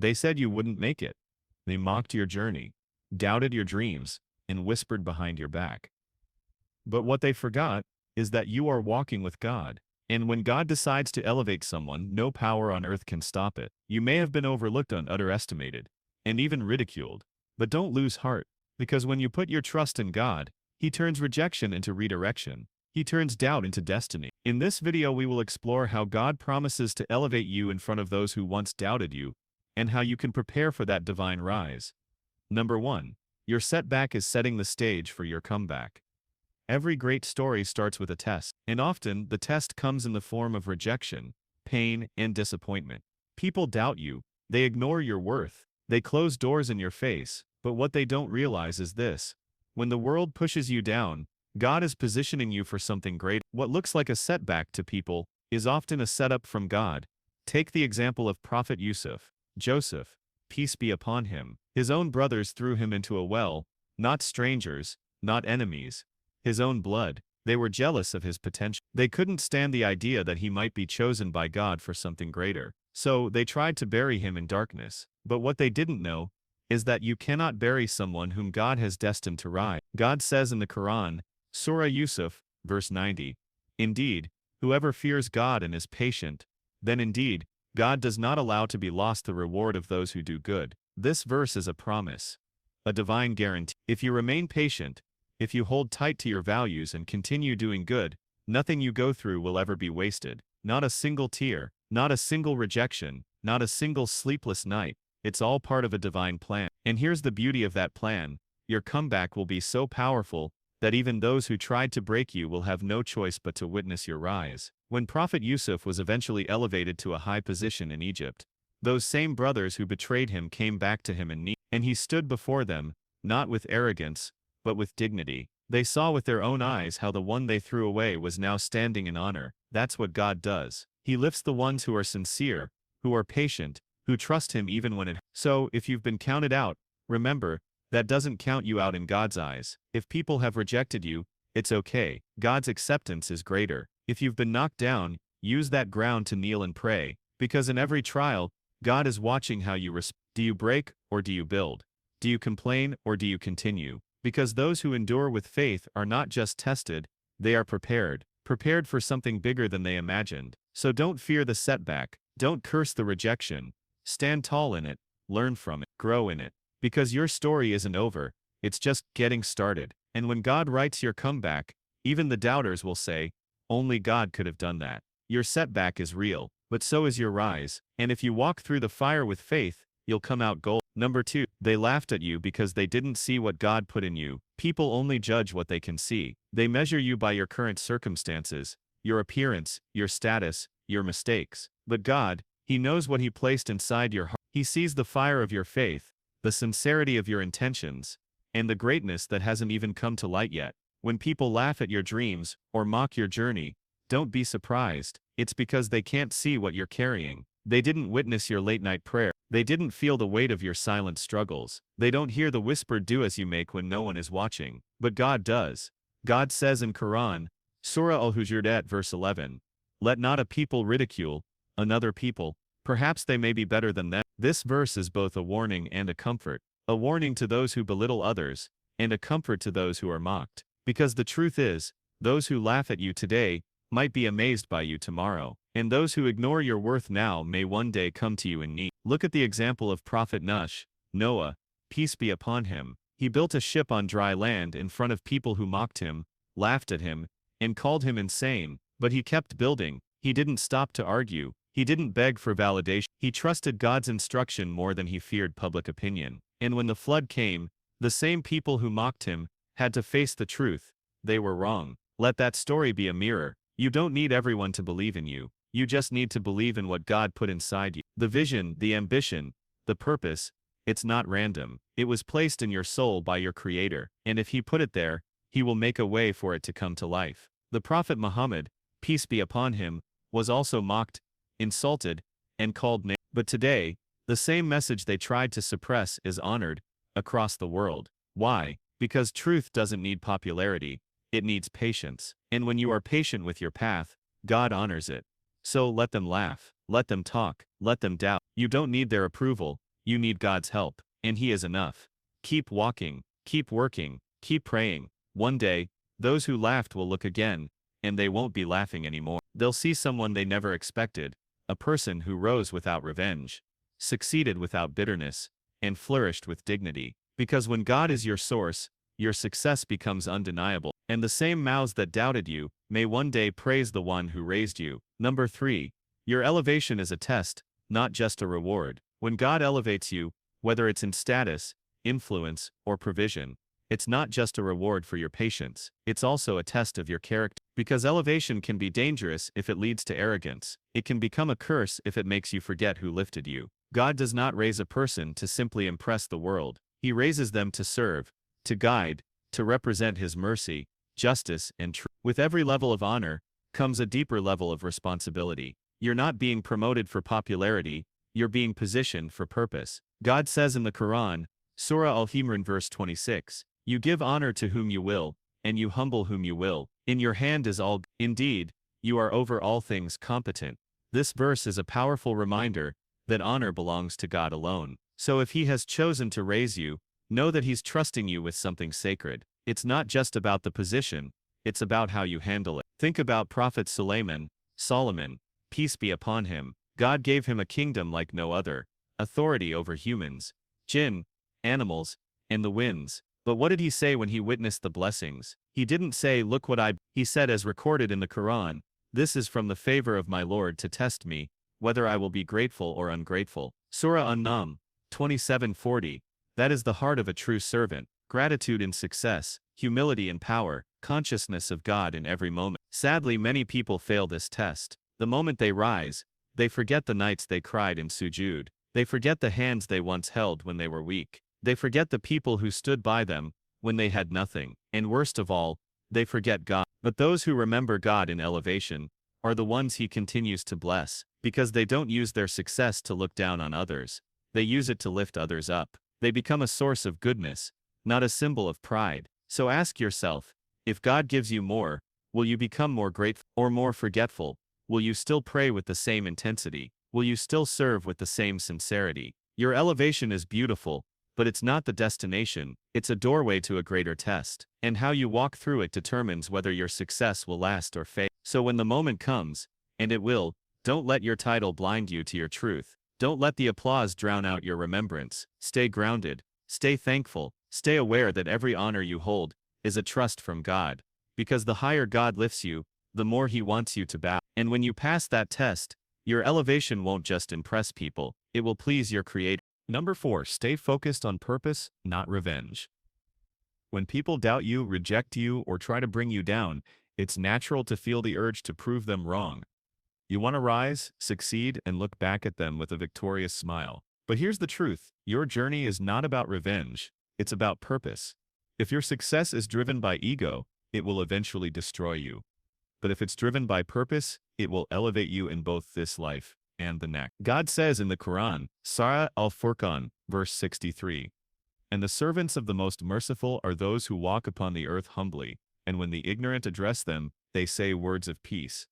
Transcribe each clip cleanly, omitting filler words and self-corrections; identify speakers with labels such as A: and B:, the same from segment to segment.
A: They said you wouldn't make it. They mocked your journey, doubted your dreams, and whispered behind your back. But what they forgot is that you are walking with God. And when God decides to elevate someone, no power on earth can stop it. You may have been overlooked, underestimated, and even ridiculed. But don't lose heart, because when you put your trust in God, He turns rejection into redirection. He turns doubt into destiny. In this video we will explore how God promises to elevate you in front of those who once doubted you, and how you can prepare for that divine rise. Number 1. Your setback is setting the stage for your comeback. Every great story starts with a test, and often the test comes in the form of rejection, pain, and disappointment. People doubt you, they ignore your worth, they close doors in your face, but what they don't realize is this: when the world pushes you down, God is positioning you for something great. What looks like a setback to people is often a setup from God. Take the example of Prophet Yusuf. Joseph, peace be upon him, his own brothers threw him into a well, not strangers, not enemies. His own blood. They were jealous of his potential. They couldn't stand the idea that he might be chosen by God for something greater. So they tried to bury him in darkness. But what they didn't know is that you cannot bury someone whom God has destined to rise. God says in the Quran, Surah Yusuf, verse 90, "Indeed, whoever fears God and is patient, then indeed, God does not allow to be lost the reward of those who do good." This verse is a promise, a divine guarantee. If you remain patient, if you hold tight to your values and continue doing good, nothing you go through will ever be wasted. Not a single tear, not a single rejection, not a single sleepless night. It's all part of a divine plan. And here's the beauty of that plan: your comeback will be so powerful that even those who tried to break you will have no choice but to witness your rise. When Prophet Yusuf was eventually elevated to a high position in Egypt, those same brothers who betrayed him came back to him in need, and he stood before them, not with arrogance, but with dignity. They saw with their own eyes how the one they threw away was now standing in honor. That's what God does. He lifts the ones who are sincere, who are patient, who trust Him even when it hurts. So, if you've been counted out, remember, that doesn't count you out in God's eyes. If people have rejected you, it's okay. God's acceptance is greater. If you've been knocked down, use that ground to kneel and pray, because in every trial, God is watching how you respond. Do you break, or do you build? Do you complain, or do you continue? Because those who endure with faith are not just tested, they are prepared for something bigger than they imagined. So don't fear the setback, don't curse the rejection, stand tall in it, learn from it, grow in it. Because your story isn't over, it's just getting started. And when God writes your comeback, even the doubters will say, only God could have done that. Your setback is real, but so is your rise. And if you walk through the fire with faith, you'll come out gold. Number 2, they laughed at you because they didn't see what God put in you. People only judge what they can see. They measure you by your current circumstances, your appearance, your status, your mistakes. But God, He knows what He placed inside your heart. He sees the fire of your faith, the sincerity of your intentions, and the greatness that hasn't even come to light yet. When people laugh at your dreams or mock your journey, don't be surprised. It's because they can't see what you're carrying. They didn't witness your late-night prayer. They didn't feel the weight of your silent struggles. They don't hear the whispered do-as you make when no one is watching. But God does. God says in Quran, Surah Al-Hujurat verse 11, "Let not a people ridicule another people. Perhaps they may be better than them." This verse is both a warning and a comfort. A warning to those who belittle others, and a comfort to those who are mocked. Because the truth is, those who laugh at you today might be amazed by you tomorrow. And those who ignore your worth now may one day come to you in need. Look at the example of Prophet Noah, peace be upon him. He built a ship on dry land in front of people who mocked him, laughed at him, and called him insane. But he kept building. He didn't stop to argue. He didn't beg for validation. He trusted God's instruction more than he feared public opinion. And when the flood came, the same people who mocked him had to face the truth. They were wrong. Let that story be a mirror. You don't need everyone to believe in you. You just need to believe in what God put inside you. The vision, the ambition, the purpose, it's not random. It was placed in your soul by your Creator, and if He put it there, He will make a way for it to come to life. The Prophet Muhammad, peace be upon him, was also mocked, insulted, and called names. But today, the same message they tried to suppress is honored across the world. Why? Because truth doesn't need popularity, it needs patience. And when you are patient with your path, God honors it. So let them laugh, let them talk, let them doubt. You don't need their approval, You need God's help, and He is enough. Keep walking, keep working, keep praying. One day, those who laughed will look again, and they won't be laughing anymore. They'll see someone they never expected, a person who rose without revenge, succeeded without bitterness, and flourished with dignity. Because when God is your source, your success becomes undeniable. And the same mouths that doubted you may one day praise the one who raised you. Number 3. Your elevation is a test, not just a reward. When God elevates you, whether it's in status, influence, or provision, it's not just a reward for your patience, it's also a test of your character. Because elevation can be dangerous if it leads to arrogance. It can become a curse if it makes you forget who lifted you. God does not raise a person to simply impress the world. He raises them to serve, to guide, to represent His mercy, justice, and truth. With every level of honor comes a deeper level of responsibility. You're not being promoted for popularity, you're being positioned for purpose. God says in the Quran, Surah Al-Imran verse 26, "You give honor to whom you will, and you humble whom you will. In your hand is all. Indeed, you are over all things competent." This verse is a powerful reminder that honor belongs to God alone. So if He has chosen to raise you, know that He's trusting you with something sacred. It's not just about the position, it's about how you handle it. Think about Prophet Solomon, peace be upon him. God gave him a kingdom like no other, authority over humans, jinn, animals, and the winds. But what did he say when he witnessed the blessings? He didn't say, "Look what He said, as recorded in the Quran, "This is from the favor of my Lord to test me, whether I will be grateful or ungrateful." Surah An-Nur 27:40. That is the heart of a true servant: gratitude in success, humility in power, consciousness of God in every moment. Sadly, many people fail this test. The moment they rise, they forget the nights they cried in sujud. They forget the hands they once held when they were weak. They forget the people who stood by them when they had nothing. And worst of all, they forget God. But those who remember God in elevation are the ones He continues to bless, because they don't use their success to look down on others. They use it to lift others up. They become a source of goodness, not a symbol of pride. So ask yourself, if God gives you more, will you become more grateful or more forgetful? Will you still pray with the same intensity? Will you still serve with the same sincerity? Your elevation is beautiful, but it's not the destination. It's a doorway to a greater test. And how you walk through it determines whether your success will last or fade. So when the moment comes, and it will, don't let your title blind you to your truth. Don't let the applause drown out your remembrance. Stay grounded, stay thankful, stay aware that every honor you hold is a trust from God. Because the higher God lifts you, the more He wants you to bow. And when you pass that test, your elevation won't just impress people, it will please your Creator. Number 4. Stay focused on purpose, not revenge. When people doubt you, reject you, or try to bring you down, it's natural to feel the urge to prove them wrong. You want to rise, succeed, and look back at them with a victorious smile. But here's the truth: your journey is not about revenge, it's about purpose. If your success is driven by ego, it will eventually destroy you. But if it's driven by purpose, it will elevate you in both this life and the next. God says in the Quran, Surah Al-Furqan, verse 63, "And the servants of the Most Merciful are those who walk upon the earth humbly, and when the ignorant address them, they say words of peace."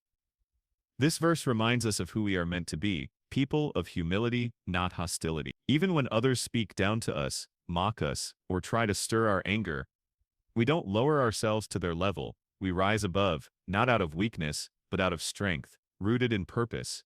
A: This verse reminds us of who we are meant to be, people of humility, not hostility. Even when others speak down to us, mock us, or try to stir our anger, we don't lower ourselves to their level. We rise above, not out of weakness, but out of strength, rooted in purpose.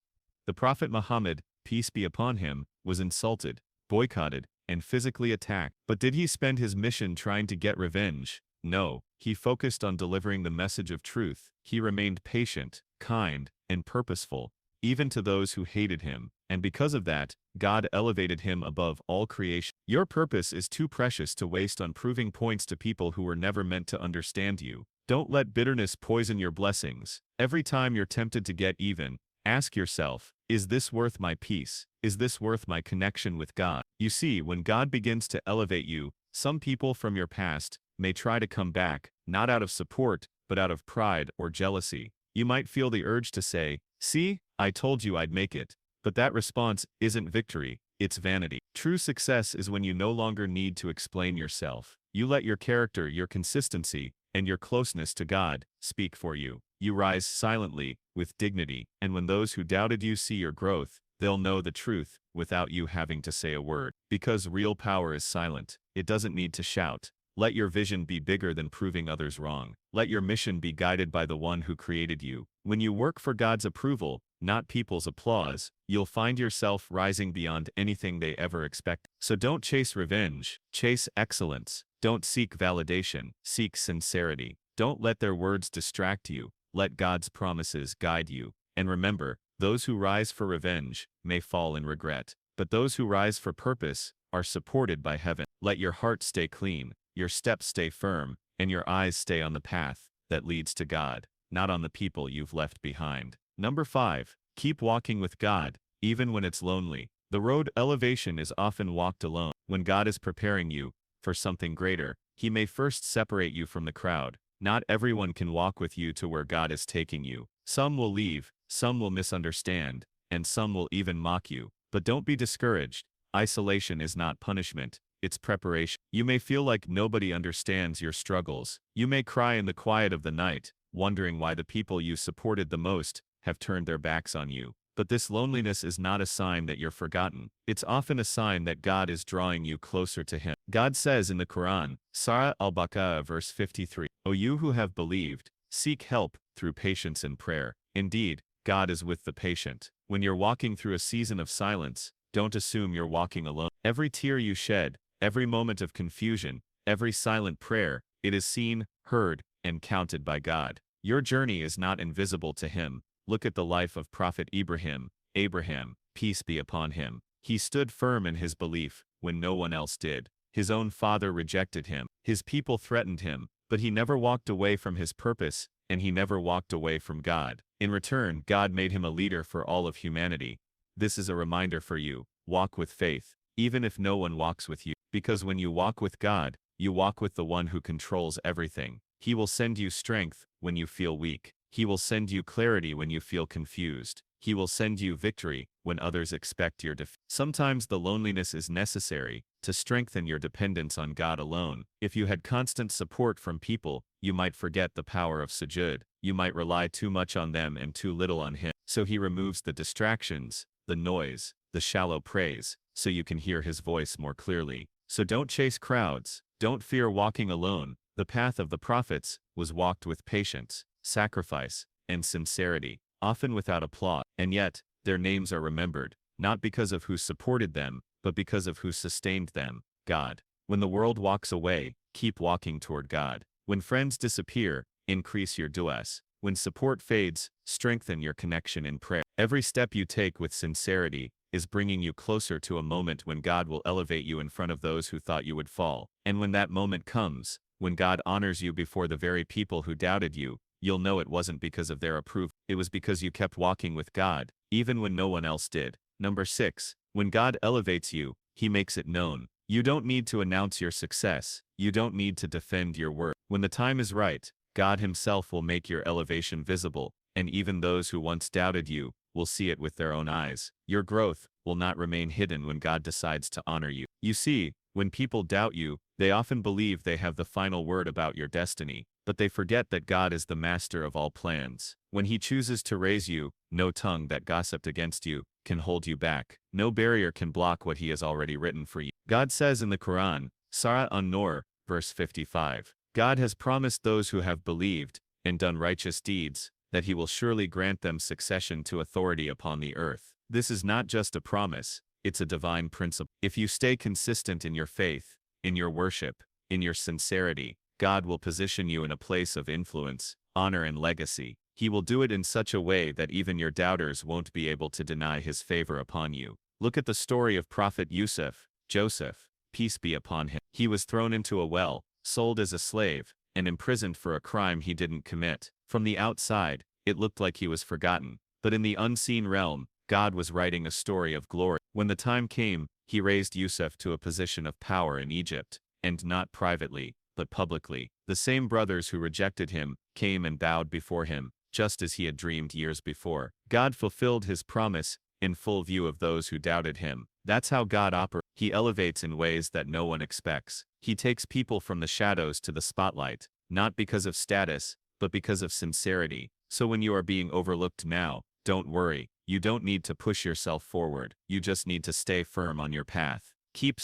A: The Prophet Muhammad, peace be upon him, was insulted, boycotted, and physically attacked. But did he spend his mission trying to get revenge? No, he focused on delivering the message of truth. He remained patient, kind, and purposeful, even to those who hated him. And because of that, God elevated him above all creation. Your purpose is too precious to waste on proving points to people who were never meant to understand you. Don't let bitterness poison your blessings. Every time you're tempted to get even, ask yourself, is this worth my peace? Is this worth my connection with God? You see, when God begins to elevate you, some people from your past may try to come back, not out of support, but out of pride or jealousy. You might feel the urge to say, "See, I told you I'd make it." But that response isn't victory, it's vanity. True success is when you no longer need to explain yourself. You let your character, your consistency, and your closeness to God speak for you. You rise silently, with dignity, and when those who doubted you see your growth, They'll know the truth without you having to say a word. Because real power is silent. It doesn't need to shout. Let your vision be bigger than proving others wrong. Let your mission be guided by the one who created you. When you work for God's approval, not people's applause, you'll find yourself rising beyond anything they ever expect. So don't chase revenge, chase excellence. Don't seek validation, seek sincerity. Don't let their words distract you. Let God's promises guide you. And remember, those who rise for revenge may fall in regret, but those who rise for purpose are supported by heaven. Let your heart stay clean, your steps stay firm, and your eyes stay on the path that leads to God, not on the people you've left behind. Number 5. Keep walking with God, even when it's lonely. The road elevation is often walked alone. When God is preparing you for something greater, He may first separate you from the crowd. Not everyone can walk with you to where God is taking you. Some will leave, some will misunderstand, and some will even mock you. But don't be discouraged. Isolation is not punishment, it's preparation. You may feel like nobody understands your struggles. You may cry in the quiet of the night, wondering why the people you supported the most have turned their backs on you. But this loneliness is not a sign that you're forgotten. It's often a sign that God is drawing you closer to Him. God says in the Quran, Surah Al-Baqarah verse 53, O you who have believed, seek help through patience and prayer. Indeed, God is with the patient. When you're walking through a season of silence, don't assume you're walking alone. Every tear you shed, every moment of confusion, every silent prayer, it is seen, heard, and counted by God. Your journey is not invisible to Him. Look at the life of Prophet Abraham, peace be upon him. He stood firm in his belief when no one else did. His own father rejected him. His people threatened him, but he never walked away from his purpose, and he never walked away from God. In return, God made him a leader for all of humanity. This is a reminder for you. Walk with faith, even if no one walks with you. Because when you walk with God, you walk with the one who controls everything. He will send you strength when you feel weak. He will send you clarity when you feel confused. He will send you victory when others expect your defeat. Sometimes the loneliness is necessary to strengthen your dependence on God alone. If you had constant support from people, you might forget the power of sujud. You might rely too much on them and too little on Him. So He removes the distractions, the noise, the shallow praise, so you can hear His voice more clearly. So don't chase crowds. Don't fear walking alone. The path of the prophets was walked with patience, sacrifice, and sincerity, often without applause. And yet, their names are remembered, not because of who supported them, but because of who sustained them, God. When the world walks away, keep walking toward God. When friends disappear, increase your du'as. When support fades, strengthen your connection in prayer. Every step you take with sincerity is bringing you closer to a moment when God will elevate you in front of those who thought you would fall. And when that moment comes, when God honors you before the very people who doubted you, you'll know it wasn't because of their approval. It was because you kept walking with God, even when no one else did. Number 6. When God elevates you, He makes it known. You don't need to announce your success. You don't need to defend your worth. When the time is right, God Himself will make your elevation visible, and even those who once doubted you will see it with their own eyes. Your growth will not remain hidden when God decides to honor you. You see, when people doubt you, they often believe they have the final word about your destiny, but they forget that God is the master of all plans. When He chooses to raise you, no tongue that gossiped against you can hold you back. No barrier can block what He has already written for you. God says in the Quran, Surah An-Nur, verse 55, God has promised those who have believed and done righteous deeds that He will surely grant them succession to authority upon the earth. This is not just a promise, it's a divine principle. If you stay consistent in your faith, in your worship, in your sincerity, God will position you in a place of influence, honor, and legacy. He will do it in such a way that even your doubters won't be able to deny His favor upon you. Look at the story of Prophet Yusuf, Joseph, peace be upon him. He was thrown into a well, sold as a slave, and imprisoned for a crime he didn't commit. From the outside, it looked like he was forgotten, but in the unseen realm, God was writing a story of glory. When the time came, He raised Yusuf to a position of power in Egypt, and not privately, but publicly. The same brothers who rejected him came and bowed before him, just as he had dreamed years before. God fulfilled His promise in full view of those who doubted Him. That's how God operates. He elevates in ways that no one expects. He takes people from the shadows to the spotlight, not because of status, but because of sincerity. So when you are being overlooked now, don't worry. You don't need to push yourself forward. You just need to stay firm on your path. Keep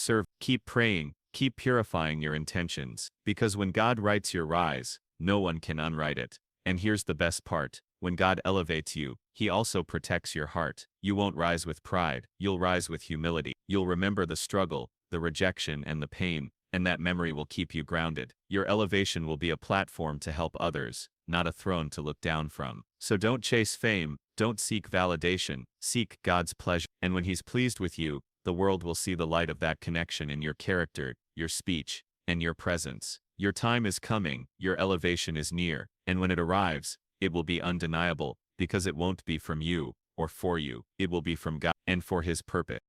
A: praying, keep purifying your intentions, because when God writes your rise, no one can unwrite it. And here's the best part. When God elevates you, He also protects your heart. You won't rise with pride, you'll rise with humility. You'll remember the struggle, the rejection and the pain, and that memory will keep you grounded. Your elevation will be a platform to help others, not a throne to look down from. So don't chase fame, don't seek validation, seek God's pleasure. And when He's pleased with you, the world will see the light of that connection in your character, your speech, and your presence. Your time is coming, your elevation is near, and when it arrives, it will be undeniable, because it won't be from you, or for you, it will be from God, and for His purpose.